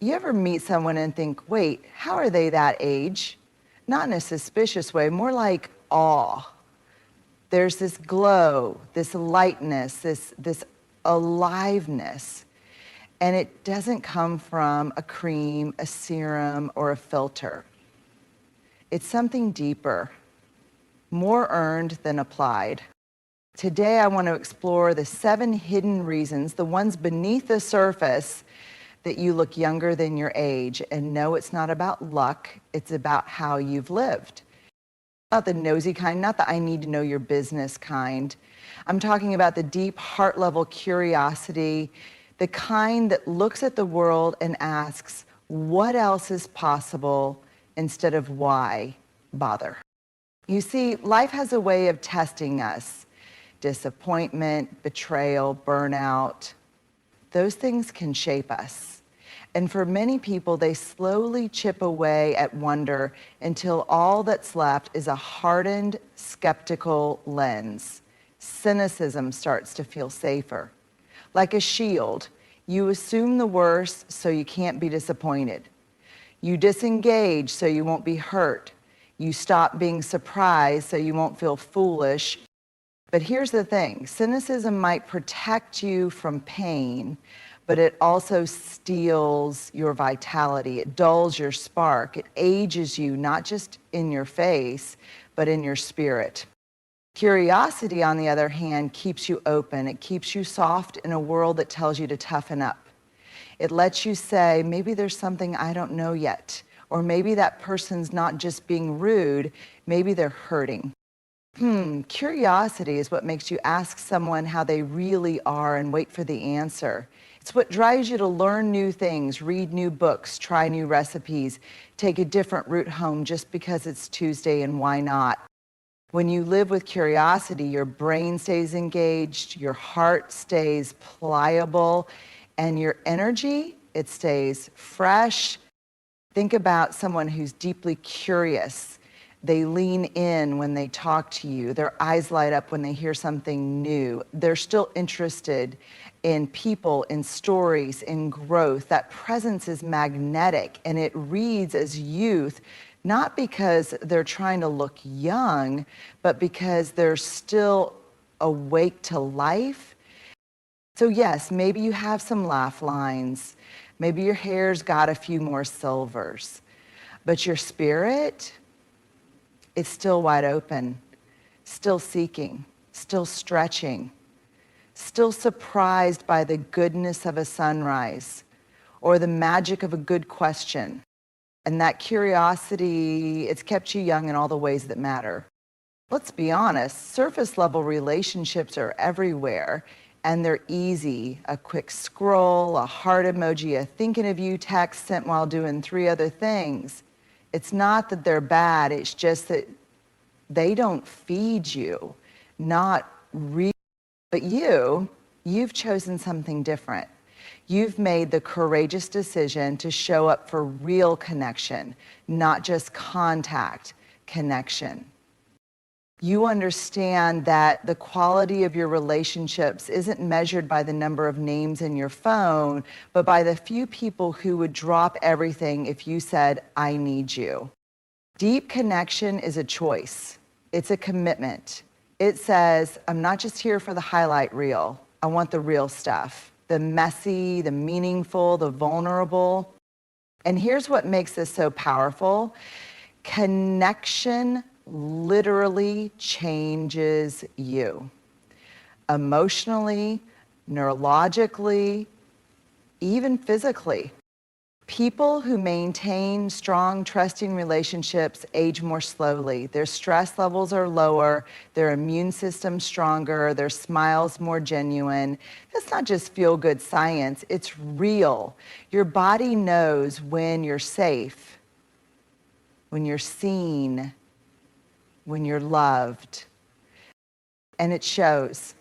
You ever meet someone and think, wait, how are they that age? Not in a suspicious way, more like awe. There's this glow, this lightness, this aliveness. And it doesn't come from a cream, a serum, or a filter. It's something deeper, more earned than applied. Today, I want to explore the 7 hidden reasons, the ones beneath the surface, that you look younger than your age. And no, it's not about luck. It's about how you've lived. Not the nosy kind, not the I need to know your business kind. I'm talking about the deep heart-level curiosity, the kind that looks at the world and asks, what else is possible instead of why bother? You see, life has a way of testing us. Disappointment, betrayal, burnout, those things can shape us. And for many people, they slowly chip away at wonder until all that's left is a hardened, skeptical lens. Cynicism starts to feel safer. Like a shield, you assume the worst so you can't be disappointed. You disengage so you won't be hurt. You stop being surprised so you won't feel foolish. But here's the thing, cynicism might protect you from pain, but it also steals your vitality. It dulls your spark. It ages you, not just in your face, but in your spirit. Curiosity, on the other hand, keeps you open. It keeps you soft in a world that tells you to toughen up. It lets you say, maybe there's something I don't know yet. Or maybe that person's not just being rude, maybe they're hurting. Curiosity is what makes you ask someone how they really are and wait for the answer. It's what drives you to learn new things, read new books, try new recipes, take a different route home just because it's Tuesday and why not? When you live with curiosity, your brain stays engaged, your heart stays pliable, and your energy, it stays fresh. Think about someone who's deeply curious. They lean in when they talk to you. Their eyes light up when they hear something new. They're still interested in people, in stories, in growth. That presence is magnetic, and it reads as youth, not because they're trying to look young, but because they're still awake to life. So yes, maybe you have some laugh lines. Maybe your hair's got a few more silvers. But your spirit, it's still wide open, still seeking, still stretching, still surprised by the goodness of a sunrise or the magic of a good question. And that curiosity, it's kept you young in all the ways that matter. Let's be honest, surface level relationships are everywhere, and they're easy. A quick scroll, a heart emoji, a thinking of you text sent while doing 3 other things. It's not that they're bad, it's just that they don't feed you, not really. But you've chosen something different. You've made the courageous decision to show up for real connection, not just contact, connection. You understand that the quality of your relationships isn't measured by the number of names in your phone, but by the few people who would drop everything if you said, I need you. Deep connection is a choice. It's a commitment. It says, I'm not just here for the highlight reel. I want the real stuff, the messy, the meaningful, the vulnerable. And here's what makes this so powerful. Connection literally changes you. Emotionally, neurologically, even physically. People who maintain strong, trusting relationships age more slowly. Their stress levels are lower, their immune system stronger, their smiles more genuine. That's not just feel-good science, it's real. Your body knows when you're safe, when you're seen, when you're loved, and it shows.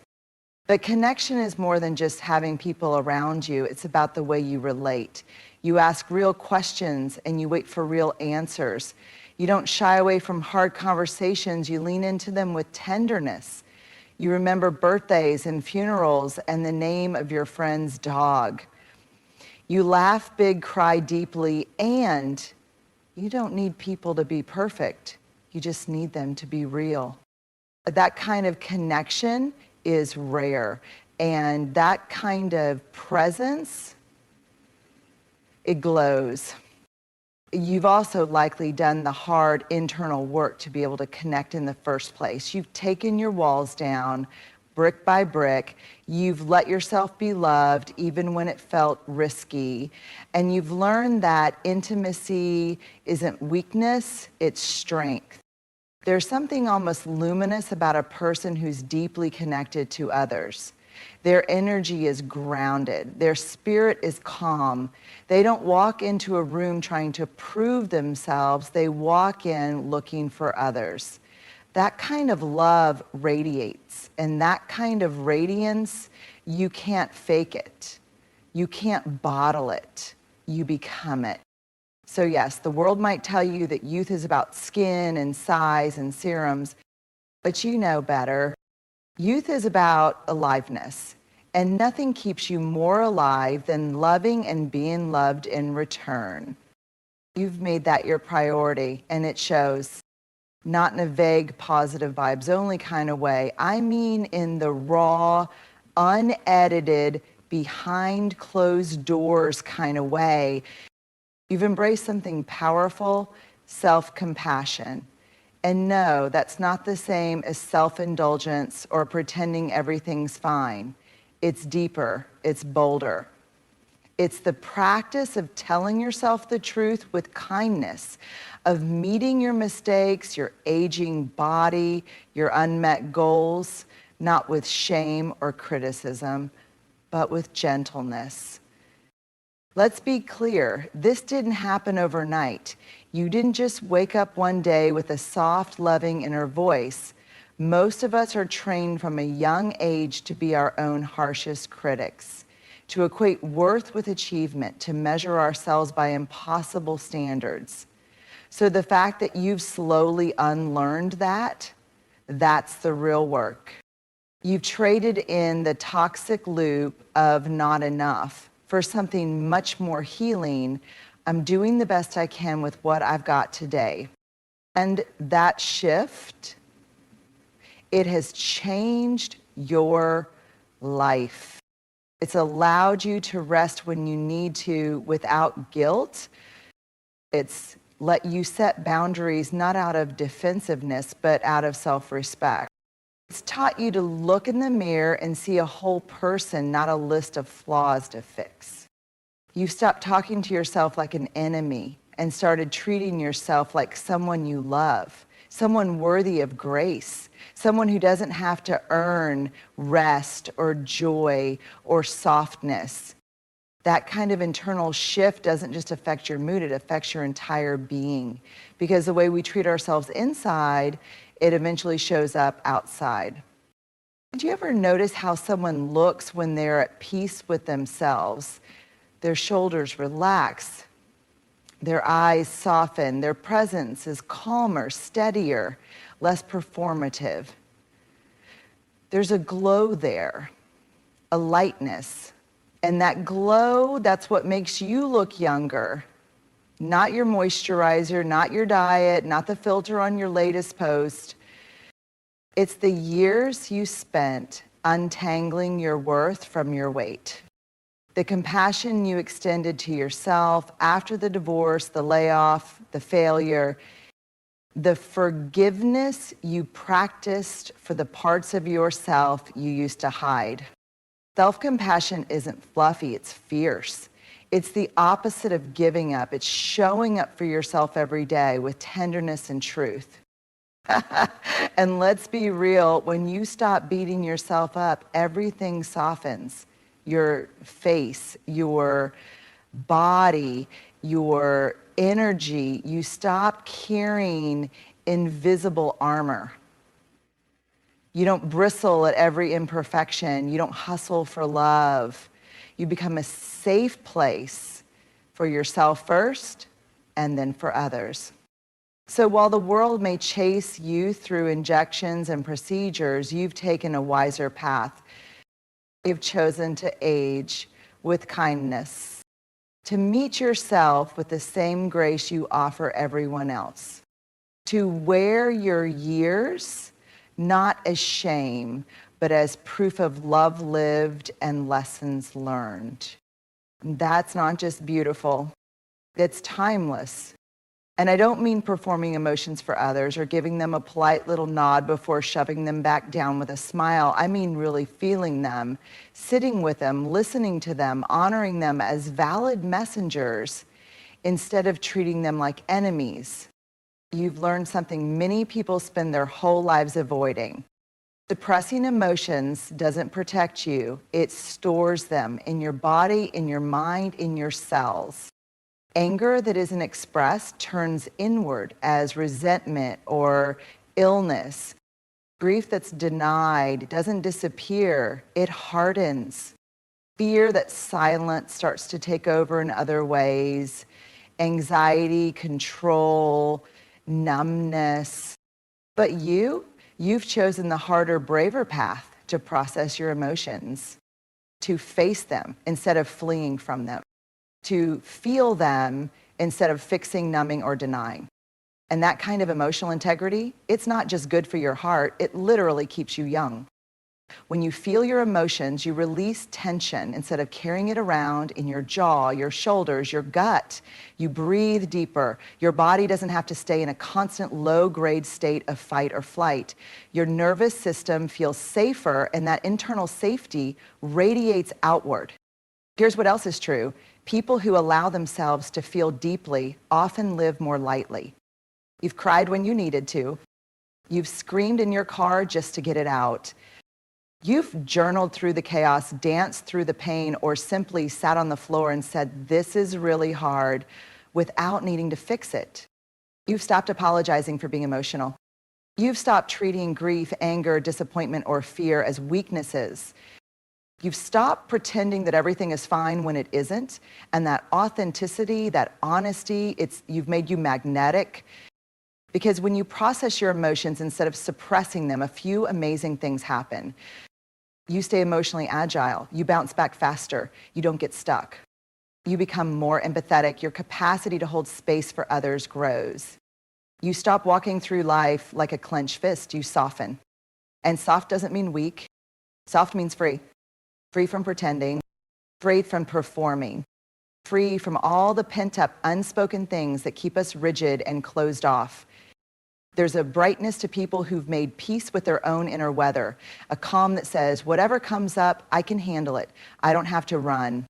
But connection is more than just having people around you. It's about the way you relate. You ask real questions and you wait for real answers. You don't shy away from hard conversations. You lean into them with tenderness. You remember birthdays and funerals and the name of your friend's dog. You laugh big, cry deeply, and you don't need people to be perfect. You just need them to be real. That kind of connection is rare, and that kind of presence, it glows. You've also likely done the hard internal work to be able to connect in the first place. You've taken your walls down brick by brick. You've let yourself be loved even when it felt risky. And you've learned that intimacy isn't weakness, it's strength. There's something almost luminous about a person who's deeply connected to others. Their energy is grounded. Their spirit is calm. They don't walk into a room trying to prove themselves. They walk in looking for others. That kind of love radiates, and that kind of radiance, you can't fake it. You can't bottle it. You become it. So yes, the world might tell you that youth is about skin and size and serums, but you know better. Youth is about aliveness, and nothing keeps you more alive than loving and being loved in return. You've made that your priority, and it shows. Not in a vague, positive vibes only kind of way. I mean in the raw, unedited, behind closed doors kind of way. You've embraced something powerful, self-compassion. And no, that's not the same as self-indulgence or pretending everything's fine. It's deeper, it's bolder. It's the practice of telling yourself the truth with kindness, of meeting your mistakes, your aging body, your unmet goals, not with shame or criticism, but with gentleness. Let's be clear, this didn't happen overnight. You didn't just wake up one day with a soft, loving inner voice. Most of us are trained from a young age to be our own harshest critics, to equate worth with achievement, to measure ourselves by impossible standards. So the fact that you've slowly unlearned that, that's the real work. You've traded in the toxic loop of not enough for something much more healing. I'm doing the best I can with what I've got today. And that shift, it has changed your life. It's allowed you to rest when you need to without guilt. It's let you set boundaries not out of defensiveness, but out of self-respect. It's taught you to look in the mirror and see a whole person, not a list of flaws to fix. You stopped talking to yourself like an enemy and started treating yourself like someone you love, someone worthy of grace, someone who doesn't have to earn rest or joy or softness. That kind of internal shift doesn't just affect your mood, it affects your entire being. Because the way we treat ourselves inside, it eventually shows up outside. Do you ever notice how someone looks when they're at peace with themselves? Their shoulders relax, their eyes soften, their presence is calmer, steadier, less performative. There's a glow there, a lightness. And that glow, that's what makes you look younger. Not your moisturizer, not your diet, not the filter on your latest post. It's the years you spent untangling your worth from your weight. The compassion you extended to yourself after the divorce, the layoff, the failure. The forgiveness you practiced for the parts of yourself you used to hide. Self-compassion isn't fluffy, it's fierce. It's the opposite of giving up. It's showing up for yourself every day with tenderness and truth. And let's be real, when you stop beating yourself up, everything softens. Your face, your body, your energy. You stop carrying invisible armor. You don't bristle at every imperfection. You don't hustle for love. You become a safe place for yourself first and then for others. So while the world may chase you through injections and procedures, you've taken a wiser path. You've chosen to age with kindness. to meet yourself with the same grace you offer everyone else, to wear your years not as shame, but as proof of love lived and lessons learned. That's not just beautiful, it's timeless. And I don't mean performing emotions for others or giving them a polite little nod before shoving them back down with a smile. I mean really feeling them, sitting with them, listening to them, honoring them as valid messengers instead of treating them like enemies. You've learned something many people spend their whole lives avoiding. Suppressing emotions doesn't protect you. It stores them in your body, in your mind, in your cells. Anger that isn't expressed turns inward as resentment or illness. Grief that's denied doesn't disappear, it hardens. Fear that's silent starts to take over in other ways. Anxiety, control, numbness. But you've chosen the harder, braver path to process your emotions, to face them instead of fleeing from them, to feel them instead of fixing, numbing, or denying. And that kind of emotional integrity, it's not just good for your heart, it literally keeps you young. When you feel your emotions, you release tension instead of carrying it around in your jaw, your shoulders, your gut. You breathe deeper. Your body doesn't have to stay in a constant low-grade state of fight or flight. Your nervous system feels safer, and that internal safety radiates outward. Here's what else is true. People who allow themselves to feel deeply often live more lightly. You've cried when you needed to. You've screamed in your car just to get it out. You've journaled through the chaos, danced through the pain, or simply sat on the floor and said, "This is really hard," without needing to fix it. You've stopped apologizing for being emotional. You've stopped treating grief, anger, disappointment, or fear as weaknesses. You've stopped pretending that everything is fine when it isn't, and that authenticity, that honesty, you've made you magnetic. Because when you process your emotions instead of suppressing them, a few amazing things happen. You stay emotionally agile. You bounce back faster. You don't get stuck. You become more empathetic. Your capacity to hold space for others grows. You stop walking through life like a clenched fist. You soften. And soft doesn't mean weak. Soft means free. Free from pretending. Free from performing. Free from all the pent-up, unspoken things that keep us rigid and closed off. There's a brightness to people who've made peace with their own inner weather, a calm that says, whatever comes up, I can handle it. I don't have to run.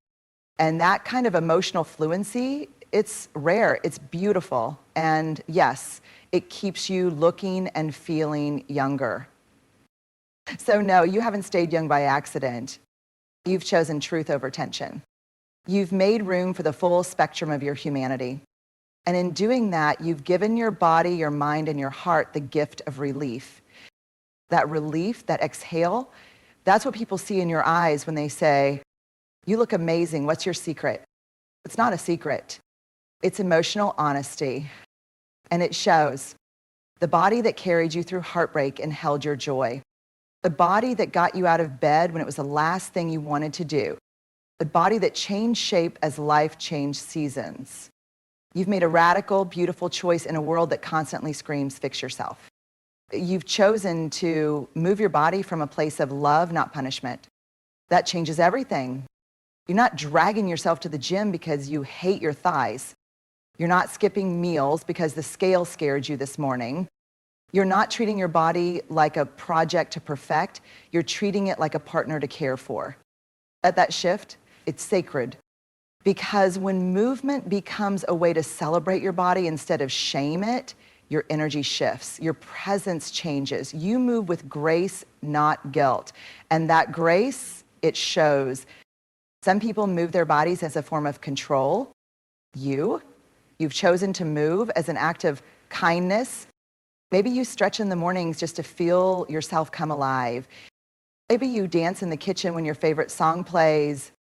And that kind of emotional fluency, it's rare, it's beautiful. And yes, it keeps you looking and feeling younger. So no, you haven't stayed young by accident. You've chosen truth over tension. You've made room for the full spectrum of your humanity. And in doing that, you've given your body, your mind, and your heart the gift of relief. That relief, that exhale, that's what people see in your eyes when they say, "You look amazing, what's your secret?" It's not a secret. It's emotional honesty. And it shows. The body that carried you through heartbreak and held your joy. The body that got you out of bed when it was the last thing you wanted to do. The body that changed shape as life changed seasons. You've made a radical, beautiful choice in a world that constantly screams, "Fix yourself." You've chosen to move your body from a place of love, not punishment. That changes everything. You're not dragging yourself to the gym because you hate your thighs. You're not skipping meals because the scale scared you this morning. You're not treating your body like a project to perfect. You're treating it like a partner to care for. At that shift, it's sacred. Because when movement becomes a way to celebrate your body instead of shame it, your energy shifts, your presence changes. You move with grace, not guilt. And that grace, it shows. Some people move their bodies as a form of control. You've chosen to move as an act of kindness. Maybe you stretch in the mornings just to feel yourself come alive. Maybe you dance in the kitchen when your favorite song plays.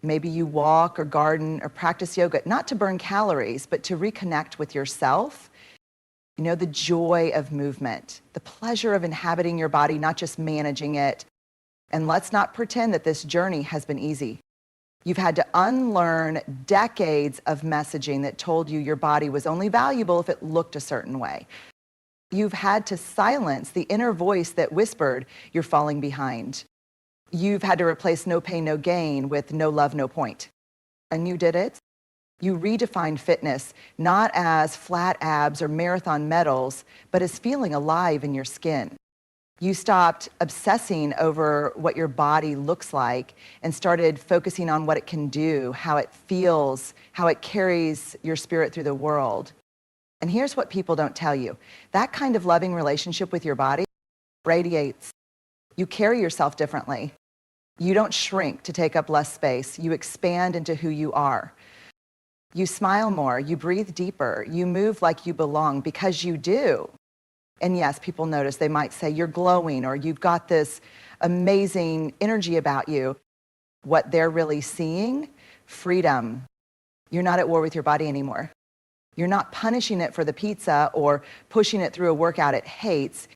Maybe you walk or garden or practice yoga, not to burn calories, but to reconnect with yourself. You know, the joy of movement, the pleasure of inhabiting your body, not just managing it. And let's not pretend that this journey has been easy. You've had to unlearn decades of messaging that told you your body was only valuable if it looked a certain way. You've had to silence the inner voice that whispered you're falling behind. You've had to replace no pain, no gain with no love, no point. And you did it. You redefined fitness not as flat abs or marathon medals, but as feeling alive in your skin. You stopped obsessing over what your body looks like and started focusing on what it can do, how it feels, how it carries your spirit through the world. And here's what people don't tell you. That kind of loving relationship with your body radiates. You carry yourself differently. You don't shrink to take up less space. You expand into who you are. You smile more. You breathe deeper. You move like you belong because you do. And yes, people notice. They might say you're glowing or you've got this amazing energy about you. What they're really seeing, freedom. You're not at war with your body anymore. You're not punishing it for the pizza or pushing it through a workout it hates.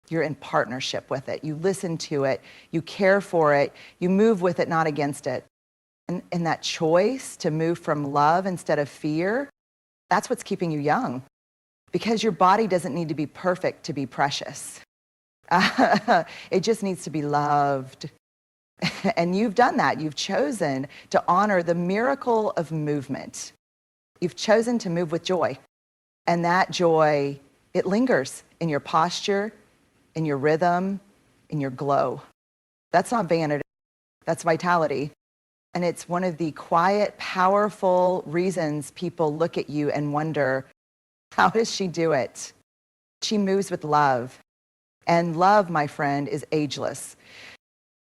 You're in partnership with it. You listen to it. You care for it. You move with it, not against it. And that choice to move from love instead of fear, that's what's keeping you young. Because your body doesn't need to be perfect to be precious. It just needs to be loved. And you've done that. You've chosen to honor the miracle of movement. You've chosen to move with joy. And that joy, it lingers in your posture, in your rhythm, in your glow. That's not vanity. That's vitality. And it's one of the quiet, powerful reasons people look at you and wonder, how does she do it? She moves with love. And love, my friend, is ageless.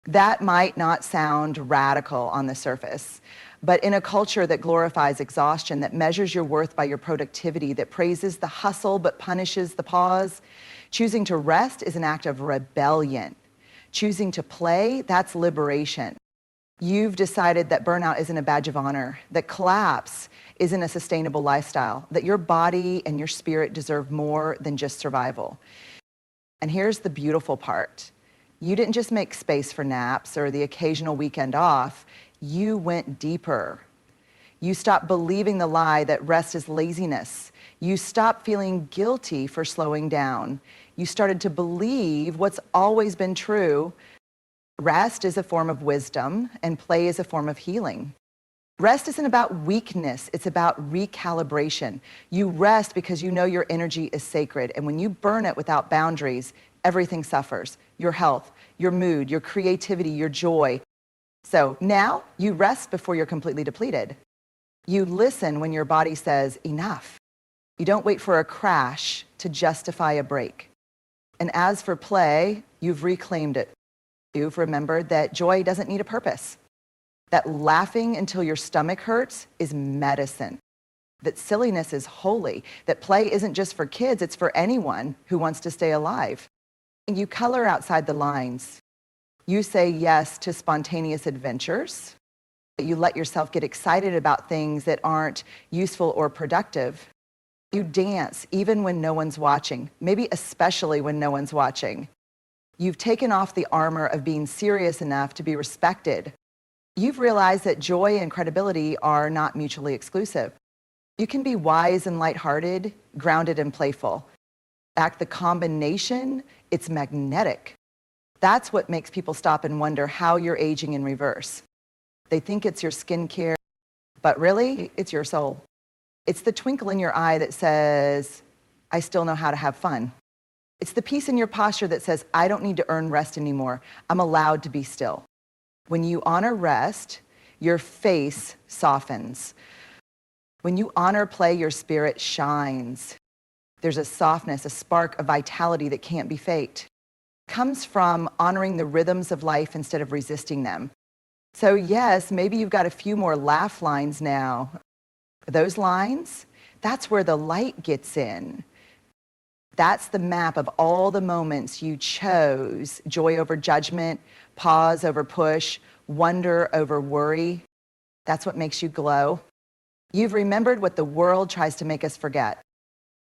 That might not sound radical on the surface, but in a culture that glorifies exhaustion, that measures your worth by your productivity, that praises the hustle but punishes the pause, choosing to rest is an act of rebellion. Choosing to play, that's liberation. You've decided that burnout isn't a badge of honor, that collapse isn't a sustainable lifestyle, that your body and your spirit deserve more than just survival. And here's the beautiful part. You didn't just make space for naps or the occasional weekend off. You went deeper. You stopped believing the lie that rest is laziness. You stopped feeling guilty for slowing down. You started to believe what's always been true. Rest is a form of wisdom, and play is a form of healing. Rest isn't about weakness, it's about recalibration. You rest because you know your energy is sacred, and when you burn it without boundaries, everything suffers. Your health, your mood, your creativity, your joy. So now you rest before you're completely depleted. You listen when your body says enough. You don't wait for a crash to justify a break. And as for play, you've reclaimed it. You've remembered that joy doesn't need a purpose. That laughing until your stomach hurts is medicine. That silliness is holy. That play isn't just for kids, it's for anyone who wants to stay alive. And you color outside the lines. You say yes to spontaneous adventures. You let yourself get excited about things that aren't useful or productive. You dance even when no one's watching, maybe especially when no one's watching. You've taken off the armor of being serious enough to be respected. You've realized that joy and credibility are not mutually exclusive. You can be wise and lighthearted, grounded and playful. In fact, the combination, it's magnetic. That's what makes people stop and wonder how you're aging in reverse. They think it's your skincare, but really, it's your soul. It's the twinkle in your eye that says, I still know how to have fun. It's the peace in your posture that says, I don't need to earn rest anymore. I'm allowed to be still. When you honor rest, your face softens. When you honor play, your spirit shines. There's a softness, a spark of vitality that can't be faked. It comes from honoring the rhythms of life instead of resisting them. So yes, maybe you've got a few more laugh lines now. Those lines, that's where the light gets in. That's the map of all the moments you chose, joy over judgment, pause over push, wonder over worry. That's what makes you glow. You've remembered what the world tries to make us forget.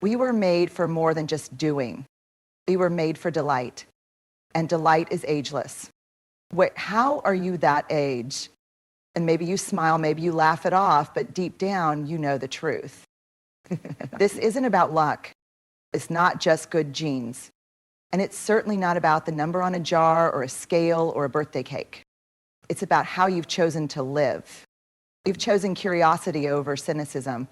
We were made for more than just doing. We were made for delight, and delight is ageless. Wait, how are you that age? And maybe you smile, maybe you laugh it off, but deep down, you know the truth. This isn't about luck. It's not just good genes. And it's certainly not about the number on a jar or a scale or a birthday cake. It's about how you've chosen to live. You've chosen curiosity over cynicism,